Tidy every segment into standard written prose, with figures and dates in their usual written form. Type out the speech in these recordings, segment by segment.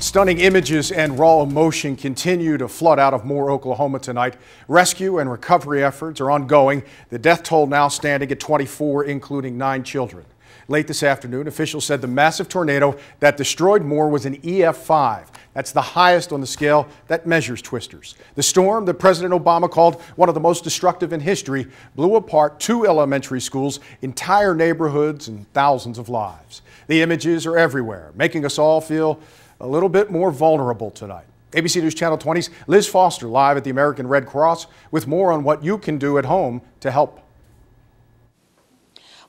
Stunning images and raw emotion continue to flood out of Moore, Oklahoma tonight. Rescue and recovery efforts are ongoing. The death toll now standing at 24, including 9 children. Late this afternoon, officials said the massive tornado that destroyed Moore was an EF5. That's the highest on the scale that measures twisters. The storm that President Obama called one of the most destructive in history blew apart 2 elementary schools, entire neighborhoods, and thousands of lives. The images are everywhere, making us all feel a little bit more vulnerable tonight. ABC News Channel 20's Liz Foster live at the American Red Cross with more on what you can do at home to help.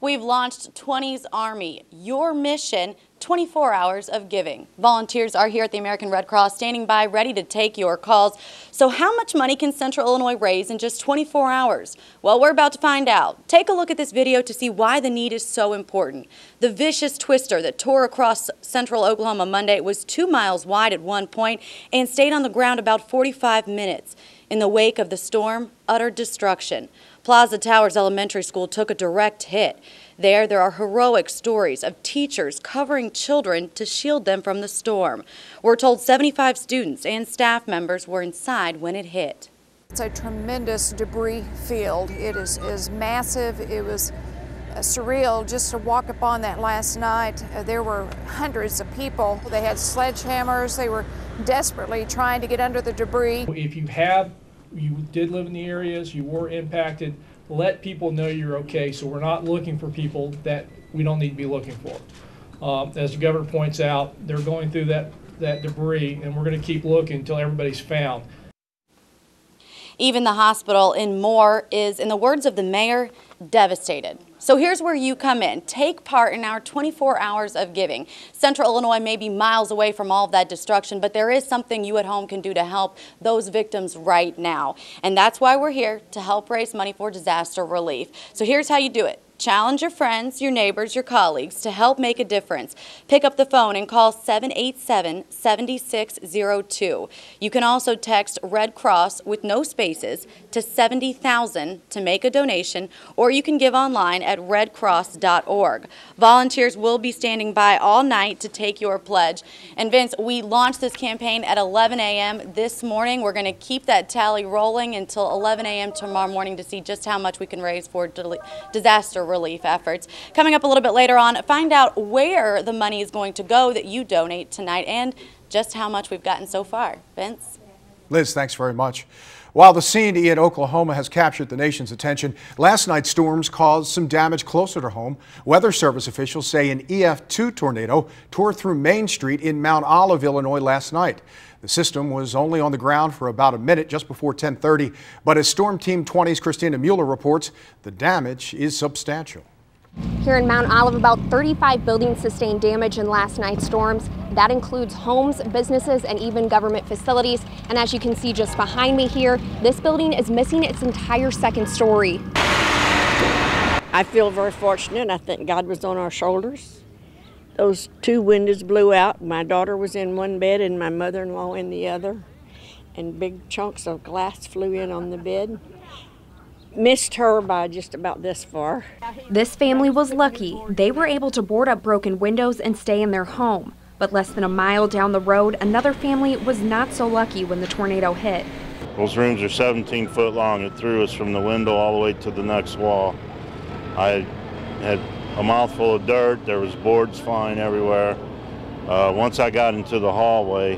We've launched 20's Army, your mission, 24 hours of giving. Volunteers are here at the American Red Cross standing by, ready to take your calls. So how much money can Central Illinois raise in just 24 hours? Well, we're about to find out. Take a look at this video to see why the need is so important. The vicious twister that tore across central Oklahoma Monday was 2 miles wide at one point and stayed on the ground about 45 minutes. In the wake of the storm, utter destruction. Plaza Towers Elementary School took a direct hit. There are heroic stories of teachers covering children to shield them from the storm. We're told 75 students and staff members were inside when it hit. It's a tremendous debris field. It is massive. It was surreal just to walk upon that last night. There were hundreds of people. They had sledgehammers. They were desperately trying to get under the debris. If you did live in the areas, you were impacted, let people know you're okay, so we're not looking for people that we don't need to be looking for. As the governor points out, they're going through that debris, and we're going to keep looking until everybody's found. Even the hospital in Moore is, in the words of the mayor, devastated. So here's where you come in. Take part in our 24 hours of giving. Central Illinois may be miles away from all of that destruction, but there is something you at home can do to help those victims right now. And that's why we're here, to help raise money for disaster relief. So here's how you do it. Challenge your friends, your neighbors, your colleagues to help make a difference. Pick up the phone and call 787-7602. You can also text Red Cross with no spaces to 70,000 to make a donation, or you can give online at redcross.org. Volunteers will be standing by all night to take your pledge. And Vince, we launched this campaign at 11 a.m. this morning. We're going to keep that tally rolling until 11 a.m. tomorrow morning to see just how much we can raise for disaster relief efforts. Coming up a little bit later on, find out where the money is going to go that you donate tonight and just how much we've gotten so far. Vince? Liz, thanks very much. While the scene in Oklahoma has captured the nation's attention, last night's storms caused some damage closer to home. Weather Service officials say an EF2 tornado tore through Main Street in Mount Olive, Illinois last night. The system was only on the ground for about a minute just before 10:30, but as Storm Team 20's Christina Mueller reports, the damage is substantial. Here in Mount Olive, about 35 buildings sustained damage in last night's storms. That includes homes, businesses, and even government facilities. And as you can see just behind me here, this building is missing its entire second story. I feel very fortunate. I think God was on our shoulders. Those 2 windows blew out. My daughter was in one bed and my mother-in-law in the other. And big chunks of glass flew in on the bed. Missed her by just about this far. This family was lucky. They were able to board up broken windows and stay in their home. But less than a mile down the road, another family was not so lucky when the tornado hit. Those rooms are 17 foot long. It threw us from the window all the way to the next wall. I had a mouthful of dirt. There was boards flying everywhere. Once I got into the hallway,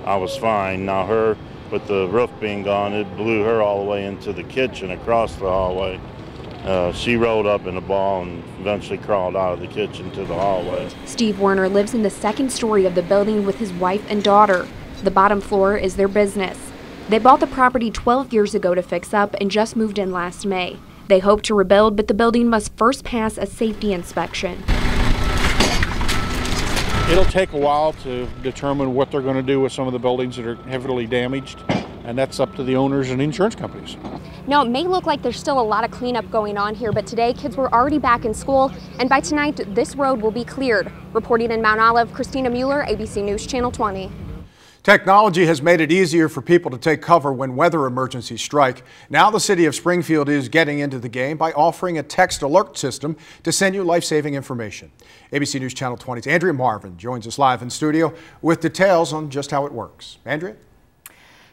I was fine. Now her, with the roof being gone, it blew her all the way into the kitchen across the hallway. She rolled up in a ball and eventually crawled out of the kitchen to the hallway. Steve Werner lives in the second story of the building with his wife and daughter. The bottom floor is their business. They bought the property 12 years ago to fix up and just moved in last May. They hope to rebuild, but the building must first pass a safety inspection. It'll take a while to determine what they're going to do with some of the buildings that are heavily damaged, and that's up to the owners and insurance companies. Now, it may look like there's still a lot of cleanup going on here, but today kids were already back in school, and by tonight, this road will be cleared. Reporting in Mount Olive, Christina Mueller, ABC News Channel 20. Technology has made it easier for people to take cover when weather emergencies strike. Now the city of Springfield is getting into the game by offering a text alert system to send you life-saving information. ABC News Channel 20's Andrea Marvin joins us live in studio with details on just how it works. Andrea?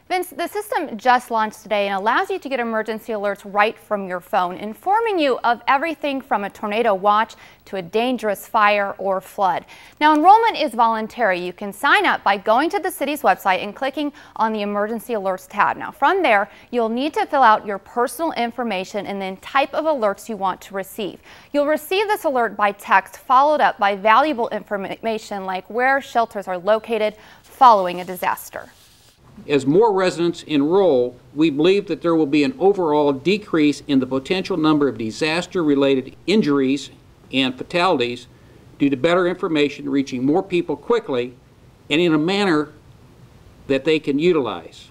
Vince, the system just launched today and allows you to get emergency alerts right from your phone, informing you of everything from a tornado watch to a dangerous fire or flood. Now, enrollment is voluntary. You can sign up by going to the city's website and clicking on the Emergency Alerts tab. Now, from there, you'll need to fill out your personal information and then type of alerts you want to receive. You'll receive this alert by text, followed up by valuable information like where shelters are located following a disaster. As more residents enroll, we believe that there will be an overall decrease in the potential number of disaster-related injuries and fatalities due to better information reaching more people quickly and in a manner that they can utilize.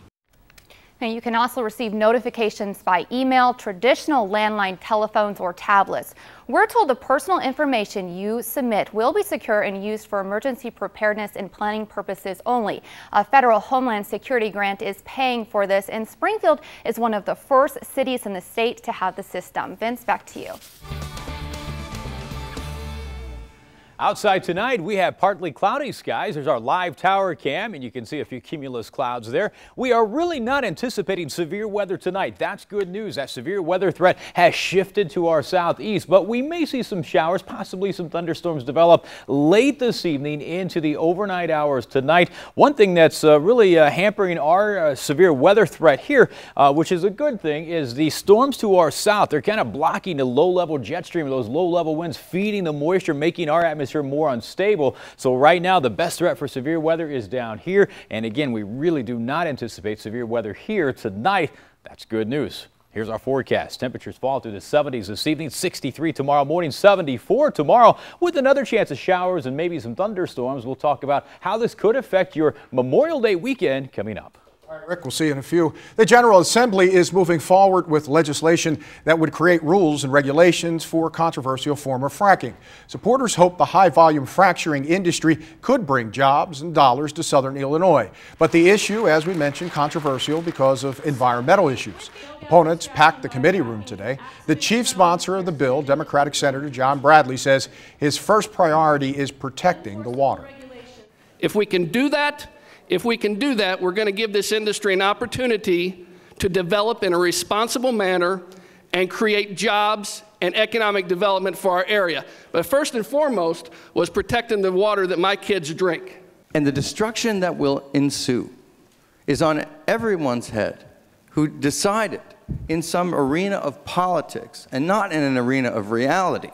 Now, you can also receive notifications by email, traditional landline telephones, or tablets. We're told the personal information you submit will be secure and used for emergency preparedness and planning purposes only. A federal Homeland Security grant is paying for this, and Springfield is one of the first cities in the state to have the system. Vince, back to you. Outside tonight, we have partly cloudy skies. There's our live tower cam, and you can see a few cumulus clouds there. We are really not anticipating severe weather tonight. That's good news. That severe weather threat has shifted to our southeast, but we may see some showers, possibly some thunderstorms develop late this evening into the overnight hours tonight. One thing that's really hampering our severe weather threat here, which is a good thing, is the storms to our south. They're kind of blocking the low-level jet stream, those low-level winds feeding the moisture, making our atmosphere more unstable. So right now the best threat for severe weather is down here, and again, we really do not anticipate severe weather here tonight. That's good news. Here's our forecast. Temperatures fall through the 70s this evening, 63 tomorrow morning, 74 tomorrow, with another chance of showers and maybe some thunderstorms. We'll talk about how this could affect your Memorial Day weekend coming up. All right, Rick, we'll see you in a few. The General Assembly is moving forward with legislation that would create rules and regulations for a controversial form of fracking. Supporters hope the high-volume fracturing industry could bring jobs and dollars to southern Illinois. But the issue, as we mentioned, controversial because of environmental issues. Opponents packed the committee room today. The chief sponsor of the bill, Democratic Senator John Bradley, says his first priority is protecting the water. If we can do that, we're going to give this industry an opportunity to develop in a responsible manner and create jobs and economic development for our area. But first and foremost was protecting the water that my kids drink. And the destruction that will ensue is on everyone's head who decided in some arena of politics and not in an arena of reality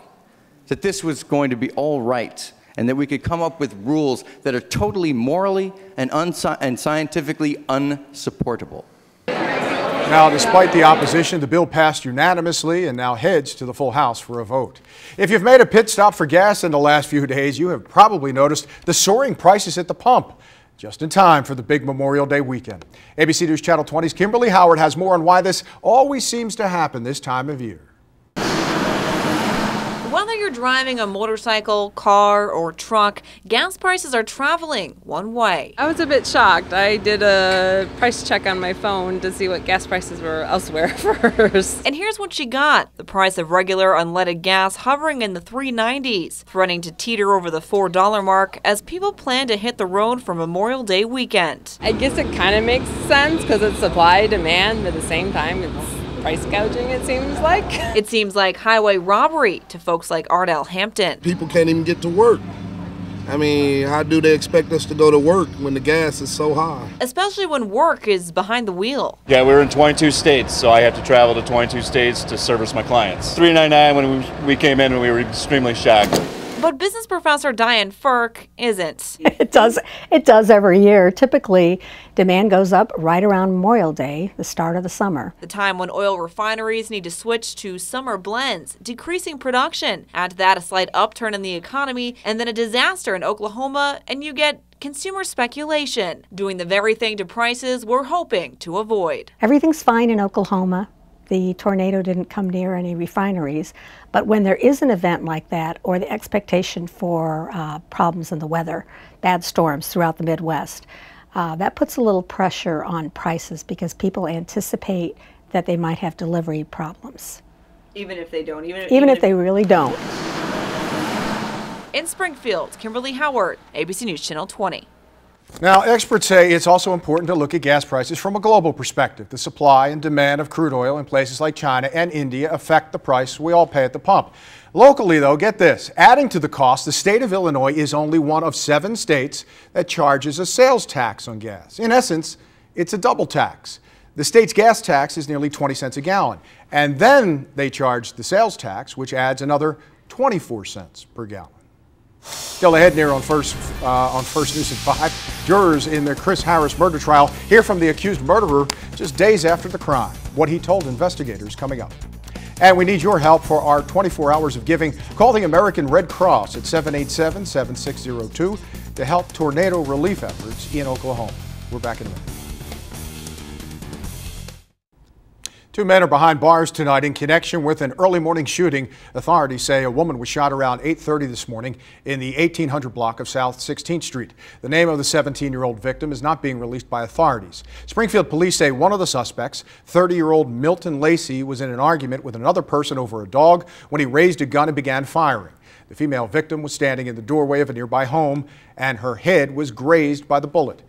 that this was going to be all right, and that we could come up with rules that are totally morally and scientifically unsupportable. Now, despite the opposition, the bill passed unanimously and now heads to the full House for a vote. If you've made a pit stop for gas in the last few days, you have probably noticed the soaring prices at the pump, just in time for the big Memorial Day weekend. ABC News Channel 20's Kimberly Howard has more on why this always seems to happen this time of year. Whether you're driving a motorcycle, car, or truck, gas prices are traveling one way. I was a bit shocked. I did a price check on my phone to see what gas prices were elsewhere first. And here's what she got. The price of regular unleaded gas hovering in the $3.90s, threatening to teeter over the $4 mark as people plan to hit the road for Memorial Day weekend. I guess it kind of makes sense because it's supply, demand, but at the same time it's price gouging, it seems like. It seems like highway robbery to folks like Ardell Hampton. People can't even get to work. I mean, how do they expect us to go to work when the gas is so high? Especially when work is behind the wheel. Yeah, we're in 22 states, so I have to travel to 22 states to service my clients. $3.99 when we came in, and we were extremely shocked. But business professor Diane Firk isn't. It does every year. Typically, demand goes up right around Memorial Day, the start of the summer. The time when oil refineries need to switch to summer blends, decreasing production. Add to that a slight upturn in the economy, and then a disaster in Oklahoma, and you get consumer speculation, doing the very thing to prices we're hoping to avoid. Everything's fine in Oklahoma. The tornado didn't come near any refineries, but when there is an event like that, or the expectation for problems in the weather, bad storms throughout the Midwest, that puts a little pressure on prices because people anticipate that they might have delivery problems. Even if they don't? Even if they really don't. In Springfield, Kimberly Howard, ABC News Channel 20. Now, experts say it's also important to look at gas prices from a global perspective. The supply and demand of crude oil in places like China and India affect the price we all pay at the pump. Locally, though, get this, adding to the cost, the state of Illinois is only one of 7 states that charges a sales tax on gas. In essence, it's a double tax. The state's gas tax is nearly 20 cents a gallon, and then they charge the sales tax, which adds another 24 cents per gallon. Still ahead near on First News at 5. Jurors in the Chris Harris murder trial hear from the accused murderer just days after the crime. What he told investigators coming up. And we need your help for our 24 hours of giving. Call the American Red Cross at 787-7602 to help tornado relief efforts in Oklahoma. We're back in a minute. 2 men are behind bars tonight in connection with an early morning shooting. Authorities say a woman was shot around 8:30 this morning in the 1800 block of South 16th Street. The name of the 17-year-old victim is not being released by authorities. Springfield police say one of the suspects, 30-year-old Milton Lacey, was in an argument with another person over a dog when he raised a gun and began firing. The female victim was standing in the doorway of a nearby home and her head was grazed by the bullet.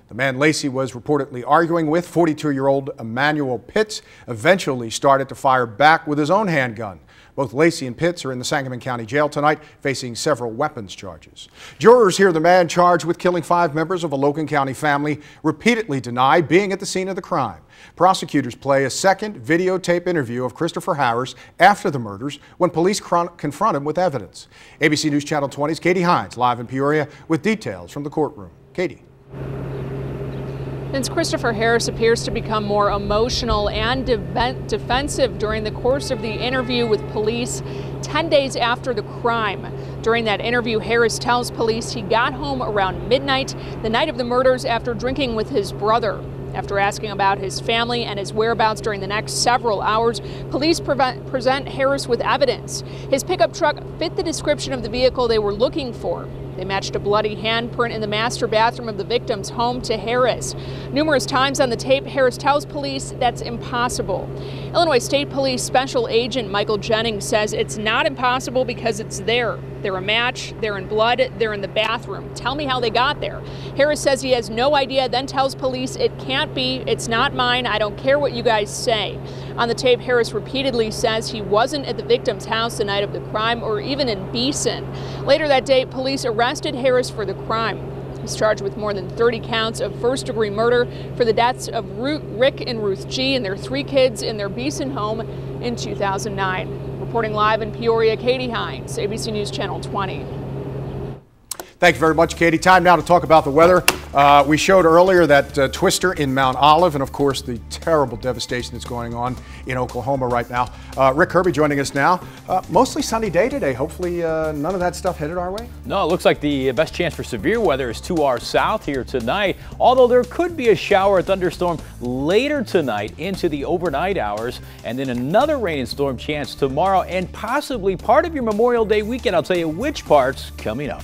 The man Lacey was reportedly arguing with, 42-year-old Emmanuel Pitts, eventually started to fire back with his own handgun. Both Lacey and Pitts are in the Sangamon County Jail tonight, facing several weapons charges. Jurors hear the man charged with killing 5 members of a Logan County family repeatedly deny being at the scene of the crime. Prosecutors play a second videotape interview of Christopher Harris after the murders when police confront him with evidence. ABC News Channel 20's Katie Hines live in Peoria with details from the courtroom. Katie. Since Christopher Harris appears to become more emotional and defensive during the course of the interview with police 10 days after the crime. During that interview, Harris tells police he got home around midnight, the night of the murders, after drinking with his brother. After asking about his family and his whereabouts during the next several hours, police present Harris with evidence. His pickup truck fit the description of the vehicle they were looking for. They matched a bloody handprint in the master bathroom of the victim's home to Harris. Numerous times on the tape, Harris tells police that's impossible. Illinois State Police Special Agent Michael Jennings says it's not impossible because it's there. They're a match, they're in blood, they're in the bathroom. Tell me how they got there. Harris says he has no idea, then tells police it can't be, it's not mine, I don't care what you guys say. On the tape, Harris repeatedly says he wasn't at the victim's house the night of the crime or even in Beeson. Later that day, police arrested Harris for the crime. He's charged with more than 30 counts of first-degree murder for the deaths of Rick and Ruth G. and their 3 kids in their Beeson home in 2009. Reporting live in Peoria, Katie Hines, ABC News Channel 20. Thank you very much, Katie. Time now to talk about the weather. We showed earlier that twister in Mount Olive and, of course, the terrible devastation that's going on in Oklahoma right now. Rick Kirby joining us now. Mostly sunny day today. Hopefully none of that stuff headed our way? No, it looks like the best chance for severe weather is to our south here tonight, although there could be a shower or thunderstorm later tonight into the overnight hours, and then another rain and storm chance tomorrow and possibly part of your Memorial Day weekend. I'll tell you which parts coming up.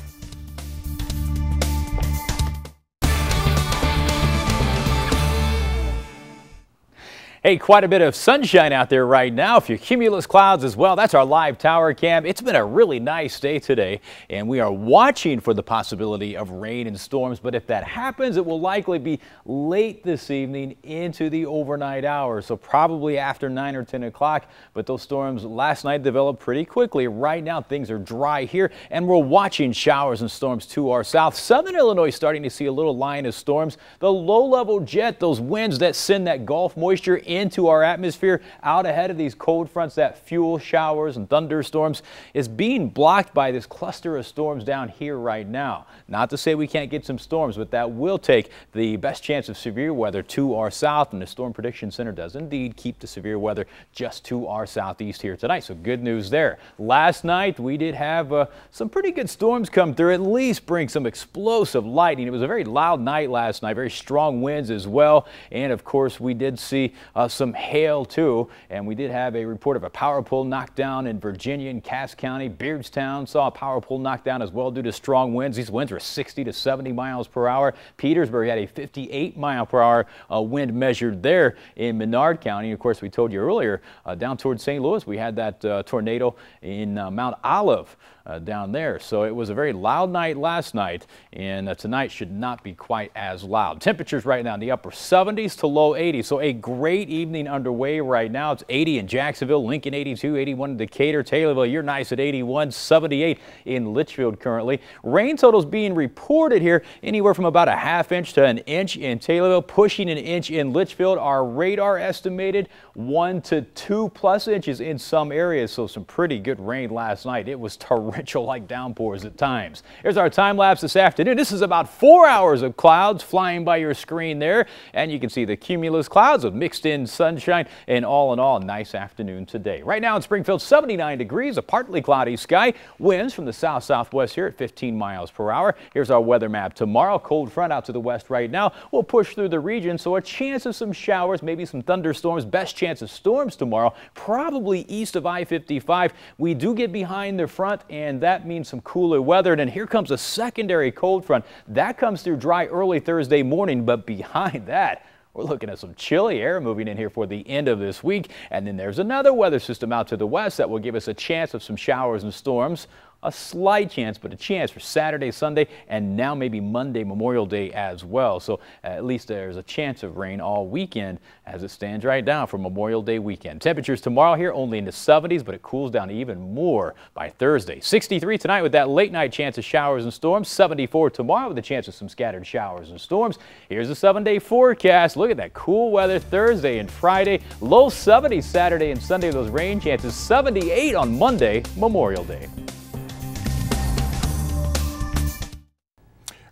Hey, quite a bit of sunshine out there right now. A few cumulus clouds as well. That's our live tower cam. It's been a really nice day today, and we are watching for the possibility of rain and storms. But if that happens, it will likely be late this evening into the overnight hours, so probably after 9 or 10 o'clock. But those storms last night developed pretty quickly. Right now, things are dry here, and we're watching showers and storms to our south. Southern Illinois starting to see a little line of storms. The low-level jet, those winds that send that Gulf moisture into our atmosphere out ahead of these cold fronts that fuel showers and thunderstorms, is being blocked by this cluster of storms down here right now. Not to say we can't get some storms, but that will take the best chance of severe weather to our south, and the Storm Prediction Center does indeed keep the severe weather just to our southeast here tonight, so good news there. Last night we did have some pretty good storms come through, at least bring some explosive lightning. It was a very loud night last night, very strong winds as well, and of course we did see some hail too. And we did have a report of a power pole knocked down in Virginia and Cass County. Beardstown saw a power pole knocked down as well due to strong winds. These winds were 60 to 70 miles per hour. Petersburg had a 58 mile per hour wind measured there in Menard County. Of course, we told you earlier down towards St. Louis, we had that tornado in Mount Olive down there. So it was a very loud night last night, and tonight should not be quite as loud. Temperatures right now in the upper 70s to low 80s. So a great evening underway right now. It's 80 in Jacksonville, Lincoln 82, 81 in Decatur, Taylorville, you're nice at 81, 78 in Litchfield currently. Rain totals being reported here anywhere from about a ½ inch to an inch in Taylorville, pushing an inch in Litchfield. Our radar estimated 1 to 2+ inches in some areas. So some pretty good rain last night. It was torrential-like downpours at times. Here's our time lapse this afternoon. This is about 4 hours of clouds flying by your screen there, and you can see the cumulus clouds with mixed in sunshine, and all in all, a nice afternoon today. Right now in Springfield, 79 degrees, a partly cloudy sky, winds from the south-southwest here at 15 miles per hour. Here's our weather map. Tomorrow, cold front out to the west right now will push through the region, so a chance of some showers, maybe some thunderstorms. Best chance of storms tomorrow, probably east of I-55. We do get behind the front, and that means some cooler weather. And then here comes a secondary cold front. That comes through dry early Thursday morning, but behind that, we're looking at some chilly air moving in here for the end of this week. And then there's another weather system out to the west that will give us a chance of some showers and storms. A slight chance, but a chance for Saturday, Sunday, and now maybe Monday, Memorial Day as well. So at least there's a chance of rain all weekend as it stands right now for Memorial Day weekend. Temperatures tomorrow here only in the 70s, but it cools down even more by Thursday. 63 tonight with that late night chance of showers and storms. 74 tomorrow with a chance of some scattered showers and storms. Here's the 7-day forecast. Look at that cool weather Thursday and Friday. Low 70s Saturday and Sunday, those rain chances. 78 on Monday, Memorial Day.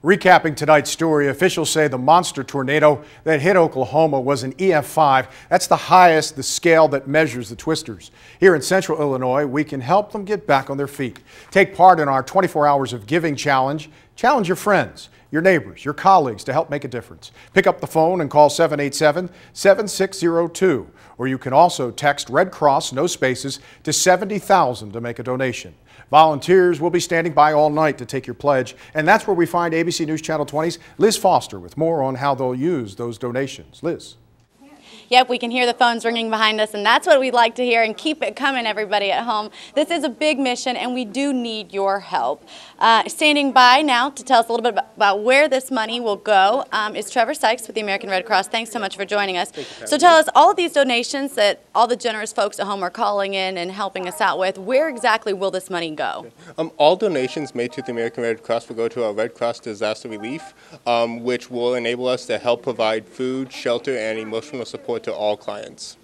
Recapping tonight's story, officials say the monster tornado that hit Oklahoma was an EF5. That's the highest, the scale that measures the twisters. Here in Central Illinois, we can help them get back on their feet. Take part in our 24 Hours of Giving challenge. Challenge your friends, your neighbors, your colleagues to help make a difference. Pick up the phone and call 787-7602. Or you can also text Red Cross, no spaces, to 70,000 to make a donation. Volunteers will be standing by all night to take your pledge, and that's where we find ABC News Channel 20's Liz Foster with more on how they'll use those donations. Liz. Yep, we can hear the phones ringing behind us, and that's what we'd like to hear, and keep it coming, everybody at home. This is a big mission, and we do need your help. Standing by now to tell us a little bit about where this money will go is Trevor Sykes with the American Red Cross. Thanks so much for joining us. So tell us, all of these donations that all the generous folks at home are calling in and helping us out with, where exactly will this money go? All donations made to the American Red Cross will go to our Red Cross Disaster Relief, which will enable us to help provide food, shelter, and emotional support to all clients.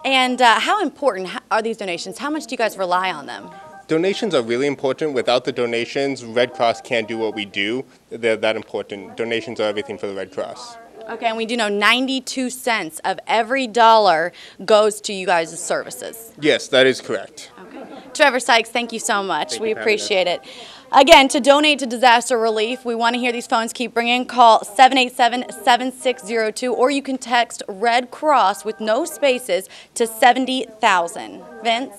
And how important are these donations? How much do you guys rely on them? Donations are really important. Without the donations, Red Cross can't do what we do. They're that important. Donations are everything for the Red Cross. Okay, and we do know 92 cents of every dollar goes to you guys' services. Yes, that is correct. Okay. Trevor Sykes, thank you so much. We appreciate it. Again, to donate to disaster relief, we want to hear these phones keep ringing. Call 787-7602, or you can text Red Cross with no spaces to 70,000. Vince?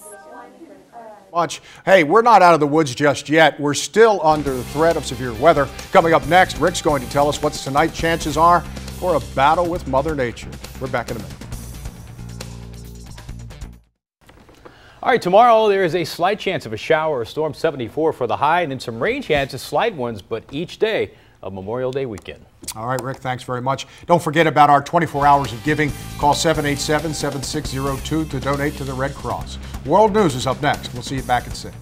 Much. Hey, we're not out of the woods just yet. We're still under the threat of severe weather. Coming up next, Rick's going to tell us what tonight's chances are for a battle with Mother Nature. We're back in a minute. All right, tomorrow there is a slight chance of a shower or storm, 74 for the high, and then some rain chances, slight ones, but each day of Memorial Day weekend. All right, Rick, thanks very much. Don't forget about our 24 Hours of Giving. Call 787-7602 to donate to the Red Cross. World News is up next. We'll see you back at 6.